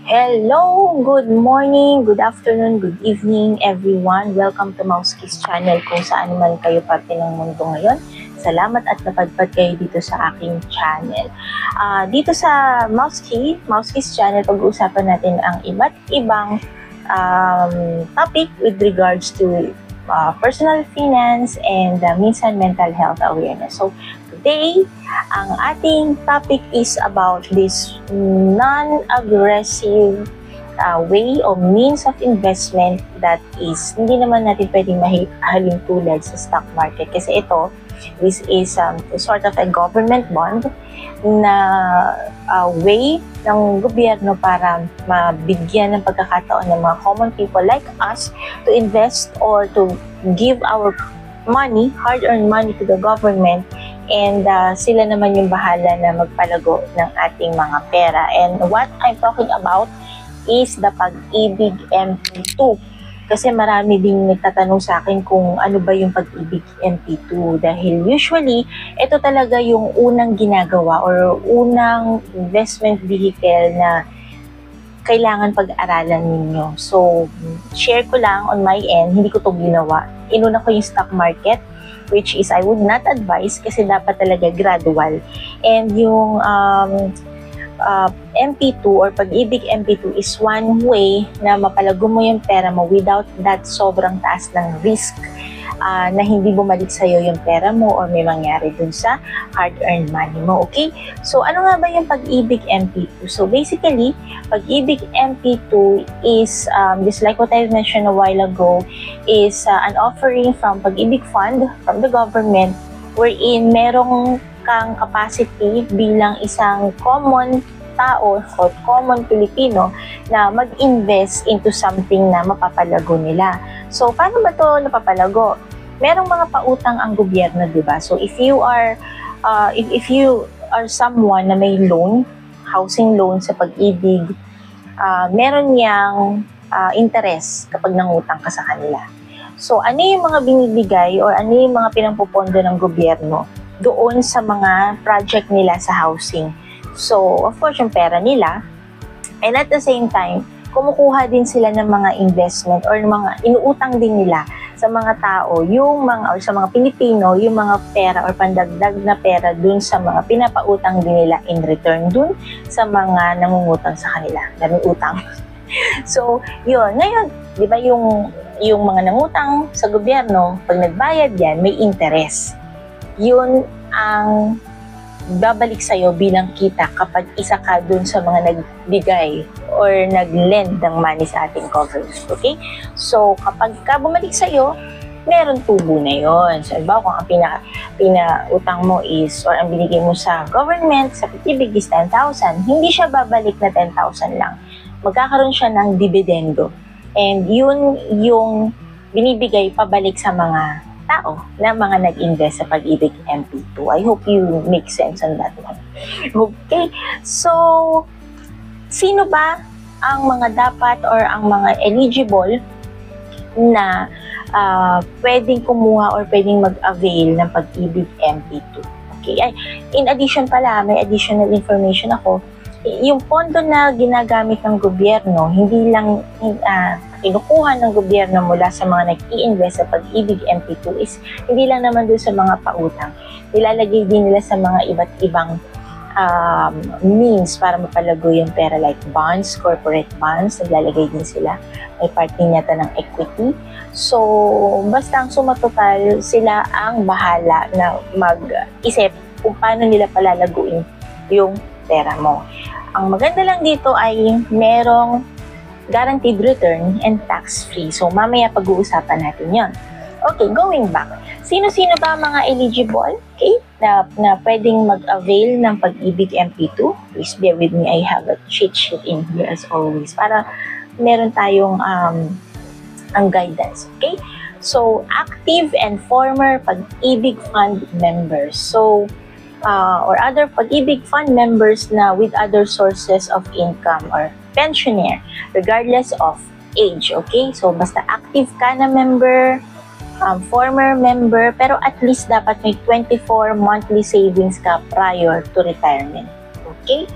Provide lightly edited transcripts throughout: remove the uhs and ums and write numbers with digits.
Hello! Good morning, good afternoon, good evening everyone. Welcome to Mouse Kiss Channel kung saan man kayo parte ng mundo ngayon. Salamat at napadpad kayo dito sa aking channel. Dito sa Mouse Kiss Channel, pag-uusapan natin ang iba't ibang topic with regards to personal finance and minsan mental health awareness. So today, ang ating topic is about this non-aggressive way or means of investment that is hindi naman natin pwedeng mahalin tulad sa stock market. Kasi this is sort of a government bond na way ng gobyerno para mabigyan ng pagkakataon ng mga common people like us to invest or to give our money, hard-earned money to the government, and sila naman yung bahala na magpalago ng ating mga pera. And what I'm talking about is the Pag-ibig MP2. Kasi marami ding nagtatanong sa akin kung ano ba yung Pag-ibig MP2. Dahil usually, ito talaga yung unang ginagawa or unang investment vehicle na kailangan pag-aralan ninyo. So, share ko lang on my end, hindi ko to ginawa. Inuna ko yung stock market, which is I would not advise kasi dapat talaga gradual. And yung MP2 or Pag-ibig MP2 is one way na mapalago mo yung pera mo without that sobrang taas ng risk na hindi bumalik sa'yo yung pera mo or may mangyari dun sa hard-earned money mo. Okay? So, ano nga ba yung Pag-ibig MP2? So, basically, Pag-ibig MP2 is, just like what I mentioned a while ago, is an offering from Pag-ibig Fund, from the government, wherein merong kang capacity bilang isang common tao o common Pilipino na mag-invest into something na mapapalago nila. So, paano ba to napapalago? Merong mga pautang ang gobyerno, di ba? So, if you are someone na may loan, housing loan sa Pag-ibig, meron niyang interest kapag nangutang ka sa kanila. So, ano yung mga binibigay or ano yung mga pinampupondo ng gobyerno doon sa mga project nila sa housing? So, of course, yung pera nila, and at the same time, kumukuha din sila ng mga investment or mga inuutang din nila sa mga tao, or sa mga Pilipino, yung mga pera or pandagdag na pera dun sa mga pinapautang din nila in return dun sa mga nangungutang sa kanila. Daming utang. So, yun. Ngayon, di ba yung mga nangutang sa gobyerno, pag nagbayad yan, may interest. Yun ang babalik sa'yo bilang kita kapag isa ka dun sa mga nagbigay or nag-lend ng money sa ating government. Okay? So, kapag ka bumalik sa'yo, meron tubo na yon. So, iba kung ang pinautang mo is or ang binigay mo sa government, sa Pag-ibig is 10,000, hindi siya babalik na 10,000 lang. Magkakaroon siya ng dividendo. And yun yung binibigay pabalik sa mga tao na mga nag-invest sa Pag-ibig MP2. I hope you make sense on that one. Okay, so sino ba ang mga dapat or ang mga eligible na pwedeng kumuha or pwedeng mag-avail ng Pag-ibig MP2? Okay, in addition pala, may additional information ako. Yung pondo na ginagamit ng gobyerno, hindi lang kinukuha ng gobyerno mula sa mga nag-i-invest sa Pag-ibig MP2 is hindi lang naman doon sa mga pautang. Nilalagay din nila sa mga iba't ibang means para mapalago yung pera like bonds, corporate bonds, naglalagay din sila. May part din yata ng equity. So, basta ang suma total, sila ang bahala na mag-isip kung paano nila palalaguin yung pera mo. Ang maganda lang dito ay merong guaranteed return and tax-free. So, mamaya pag-uusapan natin yon. Okay, going back. Sino-sino ba mga eligible? Okay, na pwedeng mag-avail ng Pag-ibig MP2? Please bear with me. I have a cheat sheet in here as always para meron tayong ang guidance. Okay? So, active and former Pag-ibig Fund members. So, or other Pag-ibig Fund members na with other sources of income or pensioner, regardless of age, okay? So, basta active ka na member, former member, pero at least dapat may 24 monthly savings ka prior to retirement, okay?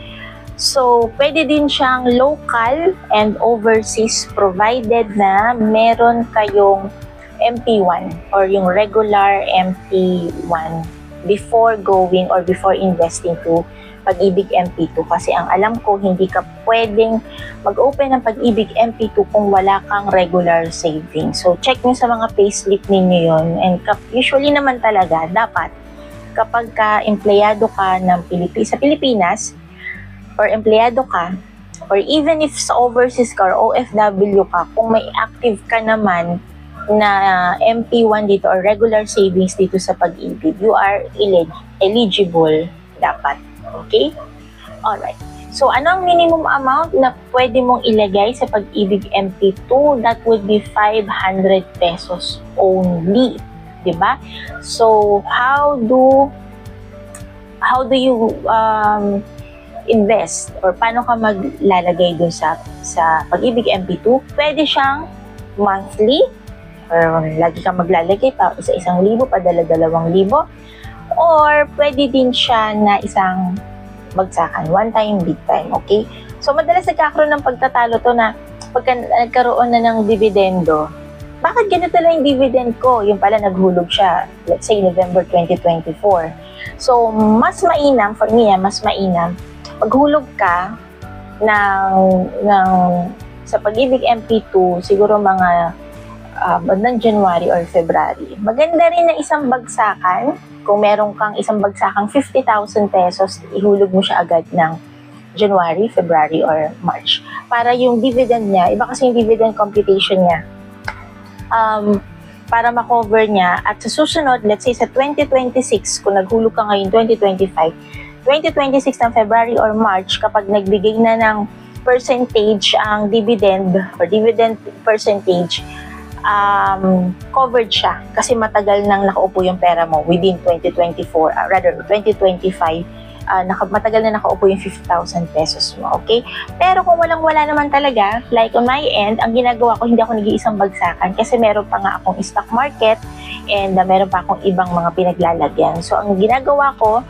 So, pwede din siyang local and overseas provided na meron kayong MP1 or yung regular MP1 before going or before investing to Pag-ibig MP2. Kasi ang alam ko, hindi ka pwedeng mag-open ng Pag-ibig MP2 kung wala kang regular savings. So, check nyo sa mga payslip ninyo yun. And usually naman talaga, dapat kapag empleyado ka ng sa Pilipinas, or empleyado ka, or even if sa overseas ka or OFW ka, kung may active ka naman na MP1 dito or regular savings dito sa Pag-ibig, you are eligible dapat. Okay? Alright. So, ano ang minimum amount na pwede mong ilagay sa Pag-ibig MP2? That would be 500 pesos only. Diba? So, how do you invest or paano ka maglalagay dun sa Pag-ibig MP2? Pwede siyang monthly or lagi kang maglalagay pa isa-1,000 padala 2,000 or pwede din siya na isang bagsakan, one time, big time, okay? So madalas nagkakaroon ng pagtatalo to na pagka nagkaroon na ng dividendo, bakit ganito lang yung dividend ko? Yung pala naghulog siya, let's say November 2024. So mas mainam, for me, mas mainam maghulog ka sa Pag-ibig MP2, siguro mga bandang January or February. Maganda rin na isang bagsakan, kung meron kang isang bagsakang 50,000 pesos, ihulog mo siya agad ng January, February, or March. Para yung dividend niya, iba kasi yung dividend computation niya, para makover niya, at sa susunod, let's say sa 2026, kung naghulog ka ngayon 2026 ng February or March, kapag nagbigay na ng percentage ang dividend or dividend percentage, covered siya kasi matagal nang nakaupo yung pera mo within 2025, matagal na nakaupo yung 50,000 pesos mo, okay? Pero kung wala naman talaga, like on my end, ang ginagawa ko, hindi ako nag-iisang bagsakan kasi meron pa nga akong stock market and meron pa akong ibang mga pinaglalagyan. So, ang ginagawa ko,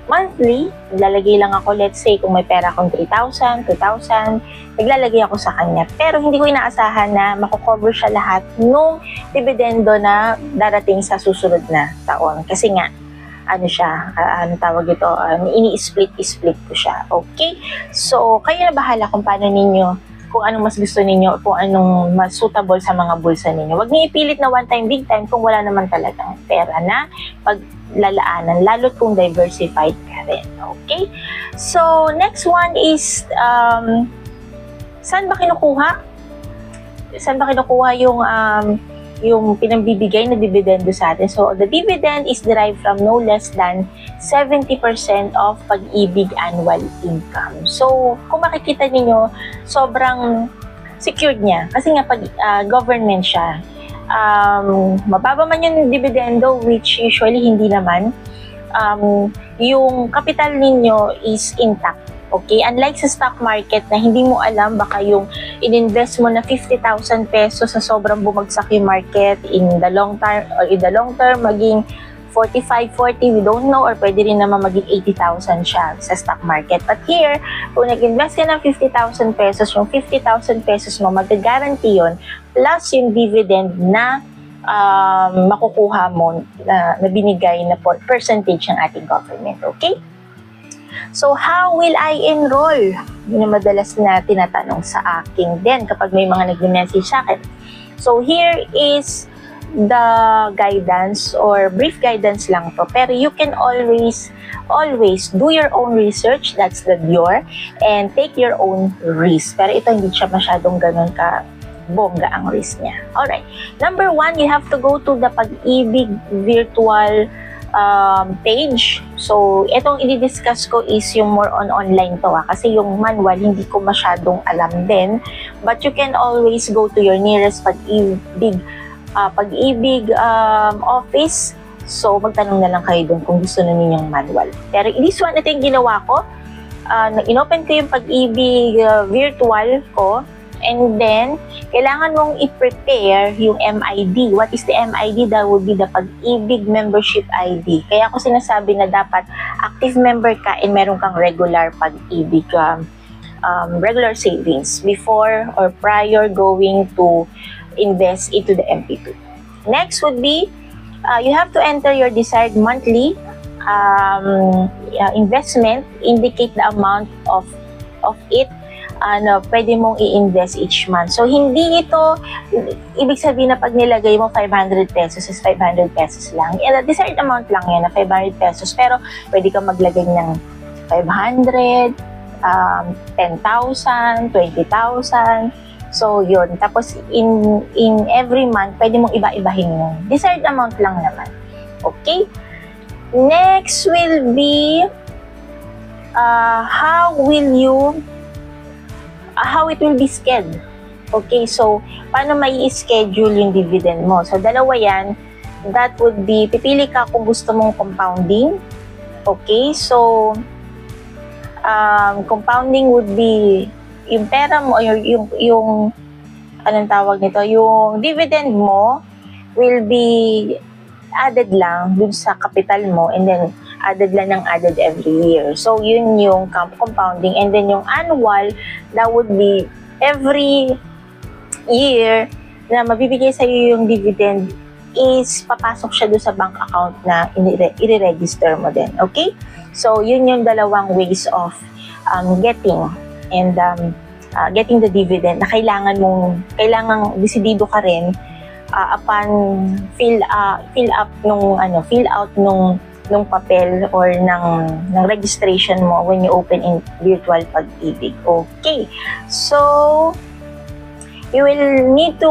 monthly, naglalagay lang ako, let's say, kung may pera akong 3,000, 2,000, naglalagay ako sa kanya. Pero hindi ko inaasahan na makukover siya lahat nung dividendo na darating sa susunod na taon. Kasi nga, ini-split ko siya. Okay? So, kayo na bahala kung paano ninyo, kung anong mas gusto ninyo, kung anong mas suitable sa mga bulsa ninyo. Huwag niyo ipilit na one time, big time kung wala naman talagang pera na paglalaanan, lalo kung diversified ka rin. Okay? So, next one is, saan ba kinukuha yung pinambibigay na dividendo sa atin? So, the dividend is derived from no less than 70% of Pag-ibig annual income. So, kung makikita niyo sobrang secured niya. Kasi nga, pag government siya, mababa man yung dividendo, which usually hindi naman, yung capital ninyo is intact. Okay? Unlike sa stock market na hindi mo alam, baka yung in-invest mo na 50,000 pesos sa sobrang bumagsak yung market in the long term maging 45, 40, we don't know, or pwede rin naman maging 80,000 siya sa stock market. But here, kung nag-invest ka ng 50,000 pesos, yung 50,000 pesos mo, mag-guarantee yun, plus yung dividend na makukuha mo na binigay na percentage ng ating government. Okay? So, how will I enroll? Yun ang madalas na tinatanong sa akin din kapag may mga nag-message sa akin. So, here is the guidance or brief guidance lang to. Pero you can always do your own research, that's the DIOR, and take your own risk. Pero ito hindi siya masyadong ganun ka bongga ang risk niya. Alright. Number 1, you have to go to the Pag-ibig virtual page. So, itong i-discuss ko is yung more on online to kasi yung manual hindi ko masyadong alam din. But you can always go to your nearest Pag-ibig office. So, magtanong na lang kayo doon kung gusto na ninyong manual. Pero this one, ito yung ginawa ko. Inopen ko yung Pag-ibig virtual ko. And then, kailangan mong i-prepare yung MID. What is the MID? That would be the Pag-ibig Membership ID. Kaya ako sinasabi na dapat active member ka and meron kang regular Pag-ibig regular savings before or prior going to invest into the MP2. Next would be, you have to enter your desired monthly investment, indicate the amount of it pwede mong i-invest each month. So, hindi ito, ibig sabihin na pag nilagay mo 500 pesos is 500 pesos lang. Desired amount lang yan na 500 pesos. Pero, pwede kang maglagay ng 500, 10,000, 20,000. So, yun. Tapos, in every month, pwede mong iba-ibahin yun. Desired amount lang naman. Okay? Next will be, how it will be scheduled. Okay, so, paano may schedule yung dividend mo? So, dalawa yan. That would be, pipili ka kung gusto mong compounding. Okay, so, compounding would be, yung pera mo, yung anong tawag nito, yung dividend mo will be added lang dun sa capital mo and then added lang ng added every year. So, yun yung compounding. And then yung annual, that would be every year na mabibigay sa'yo yung dividend is papasok siya doon sa bank account na i-register mo din. Okay? So, yun yung dalawang ways of getting the dividend na kailangan desidido ka rin upon fill out nung papel or ng registration mo when you open in virtual Pag-ibig. Okay. So, you will need to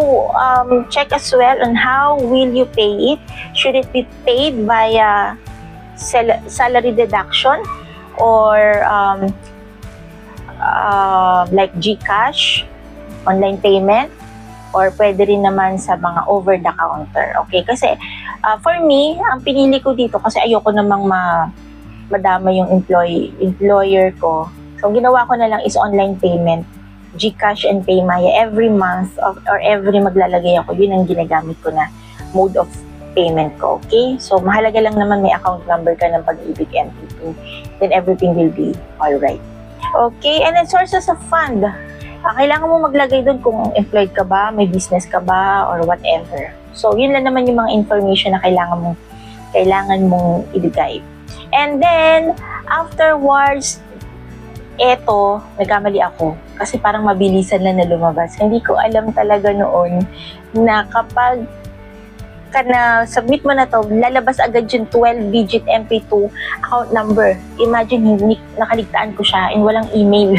check as well on how will you pay it. Should it be paid via salary deduction or like GCash, online payment, or pwede rin naman sa mga over-the-counter. Okay? Kasi, for me, ang pinili ko dito, kasi ayoko namang madama yung employer ko. So, ang ginawa ko na lang is online payment, GCash and PayMaya. Every month or every maglalagay ako, yun ang ginagamit ko na mode of payment ko. Okay? So, mahalaga lang naman may account number ka ng Pag-ibig MP2. Then, everything will be alright. Okay? And then, sources of fund. Kailangan mo maglagay doon kung employed ka ba, may business ka ba, or whatever. So, yun lang naman yung mga information na kailangan mong ibigay. And then, afterwards, eto, nagkamali ako. Kasi parang mabilisan lang na lumabas. Hindi ko alam talaga noon na kapag submit mo na to, lalabas agad yung 12-digit MP2 account number. Imagine, nakaligtaan ko siya and walang email.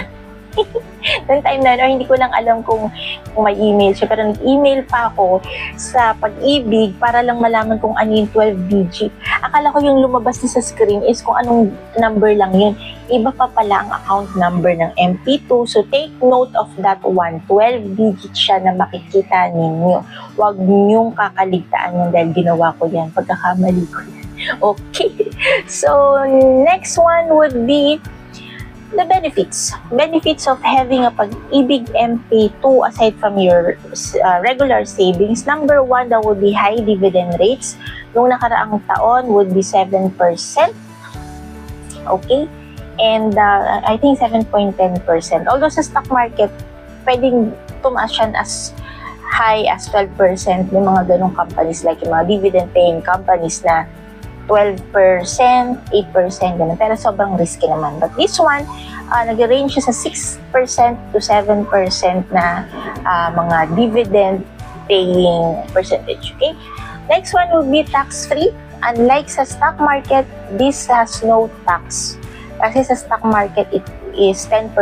Noong time na, hindi ko lang alam kung may email siya. Pero nag-email pa ako sa Pag-ibig para lang malaman kung ano yung 12-digit. Akala ko yung lumabas na sa screen is kung anong number lang yun. Iba pa pala ang account number ng MP2. So, take note of that one. 12-digit siya na makikita ninyo. Huwag niyong kakaligtaan yan dahil ginawa ko yan. Pagkakamali ko yan. Okay. So, next one would be the benefits. Benefits of having a Pag-ibig MP2 aside from your regular savings. Number one, that would be high dividend rates. Nung nakaraang taon would be 7%. Okay? And I think 7.10%. Although sa stock market, pwedeng tumaas yan as high as 12%. May mga ganong companies like yung mga dividend-paying companies na 12%, 8%, ganun. Pero sobrang risky naman. But this one, nag-range siya sa 6% to 7% na mga dividend-paying percentage. Okay? Next one will be tax-free. Unlike sa stock market, this has no tax. Kasi sa stock market, it is 10%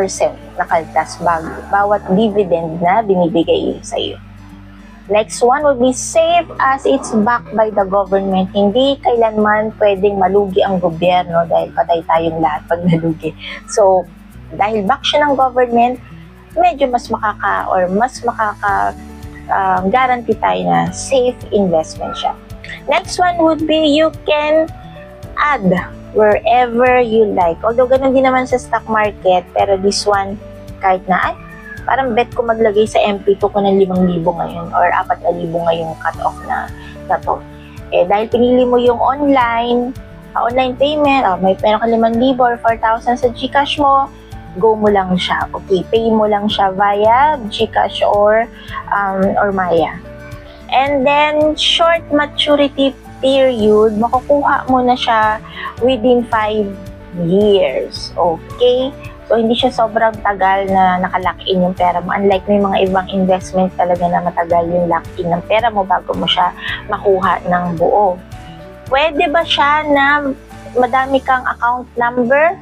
na kaltas bawat dividend na binibigay sa iyo. Next one would be safe as it's backed by the government. Hindi kailanman pwedeng malugi ang gobyerno dahil patay tayong lahat pag nalugi. So, dahil back siya ng government, medyo mas guarantee tayo na safe investment siya. Next one would be you can add wherever you like. Although ganun din naman sa stock market, pero this one, kahit na parang bet ko maglagay sa MP2 ko ng 5,000 ngayon or 4,000 ngayong cut-off na to. Dahil pinili mo yung online payment, may pera ka 5,000 or 4,000 sa GCash mo, go mo lang siya. Okay, pay mo lang siya via GCash or Maya. And then, short maturity period, makukuha mo na siya within 5 years. Okay? So, hindi siya sobrang tagal na nakalock-in yung pera mo. Unlike may mga ibang investment talaga na matagal yung lock-in ng pera mo bago mo siya makuha ng buo. Pwede ba siya na madami kang account number?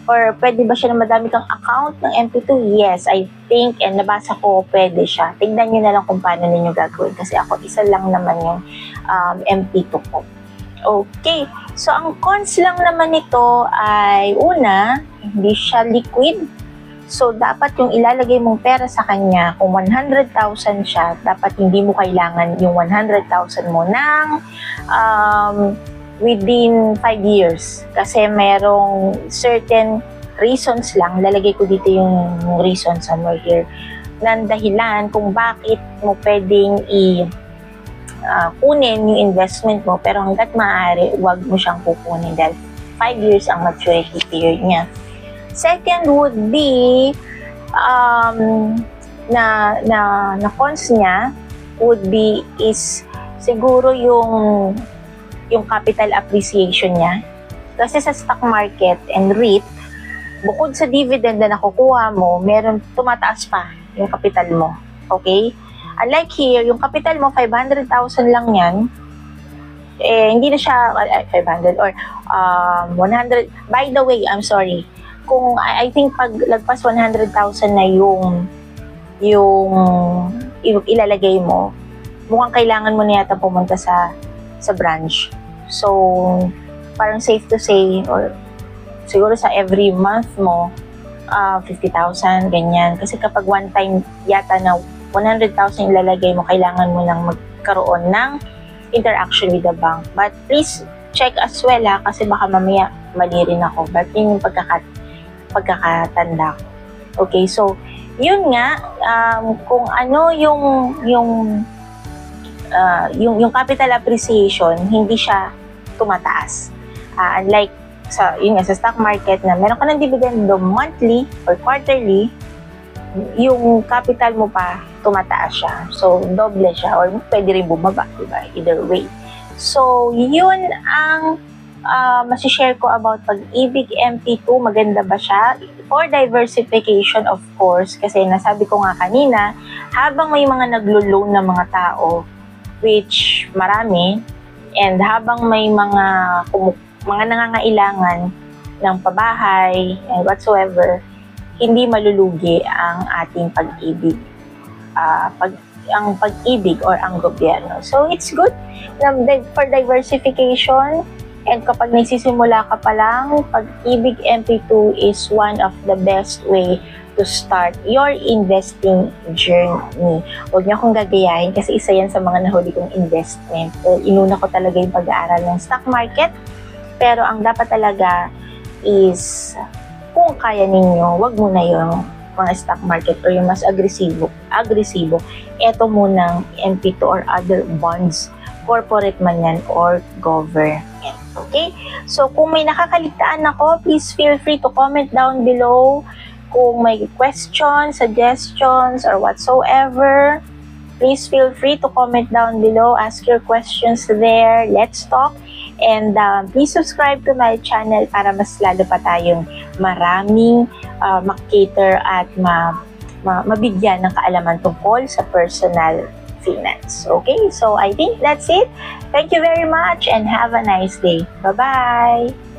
Or pwede ba siya na madami kang account ng MP2? Yes, I think, and nabasa ko, pwede siya. Tignan nyo na lang kung paano ninyo gagawin. Kasi ako, isa lang naman yung MP2 ko. Okay, so ang cons lang naman nito ay una, hindi siya liquid. So dapat yung ilalagay mong pera sa kanya, kung 100,000 siya, dapat hindi mo kailangan yung 100,000 mo ng within 5 years. Kasi merong certain reasons lang, lalagay ko dito yung reason somewhere here, ng dahilan kung bakit mo pwedeng kunin yung investment mo, pero hanggat maaari, huwag mo siyang kukunin dahil 5 years ang maturity period niya. Second would be, na cons niya would be is siguro yung capital appreciation niya. Kasi sa stock market and REIT, bukod sa dividend na nakukuha mo, meron tumataas pa yung capital mo. Okay? Unlike here, yung capital mo, 500,000 lang yan. Hindi na siya 500 or 100. By the way, I'm sorry. Kung I think pag lagpas 100,000 na yung ilalagay mo, mukhang kailangan mo na yata pumunta sa branch. So, parang safe to say, or siguro sa every month mo, 50,000, ganyan. Kasi kapag one time yata na 100,000 ilalagay mo, kailangan mo lang magkaroon ng interaction with the bank. But please check as well kasi baka mamaya mali rin ako. But yun yung pagkakatanda ko. Okay, so yun nga, kung ano yung capital appreciation, hindi siya tumataas. Unlike sa stock market na meron ka ng dividendo monthly or quarterly, yung capital mo pa tumataas siya. So, doble siya or pwede rin bumaba, diba? Either way. So, yun ang masishare ko about Pag-ibig MP2. Maganda ba siya? For diversification, of course, kasi nasabi ko nga kanina, habang may mga naglo-loan na mga tao, which marami, and habang may mga nangangailangan ng pabahay and whatsoever, hindi malulugi ang ating pag-ibig. Ang pag-ibig or ang gobyerno. So, it's good for diversification. And kapag nagsisimula ka pa lang, Pag-ibig MP2 is one of the best way to start your investing journey. Huwag niyo akong gagayahin kasi isa yan sa mga nahuli kong investment. Inuna ko talaga yung pag-aaral ng stock market. Pero ang dapat talaga is, kung kaya ninyo, wag muna yung mga stock market or yung mas agresibo. Ito munang MP2 or other bonds, corporate man yan or government. Okay? So, kung may nakakaligtaan ako, please feel free to comment down below. Kung may questions, suggestions, or whatsoever, please feel free to comment down below. Ask your questions there. Let's talk. And please subscribe to my channel para mas lalo pa tayong maraming makater at mabigyan ng kaalaman tungkol sa personal finance. Okay, so I think that's it. Thank you very much and have a nice day. Bye-bye!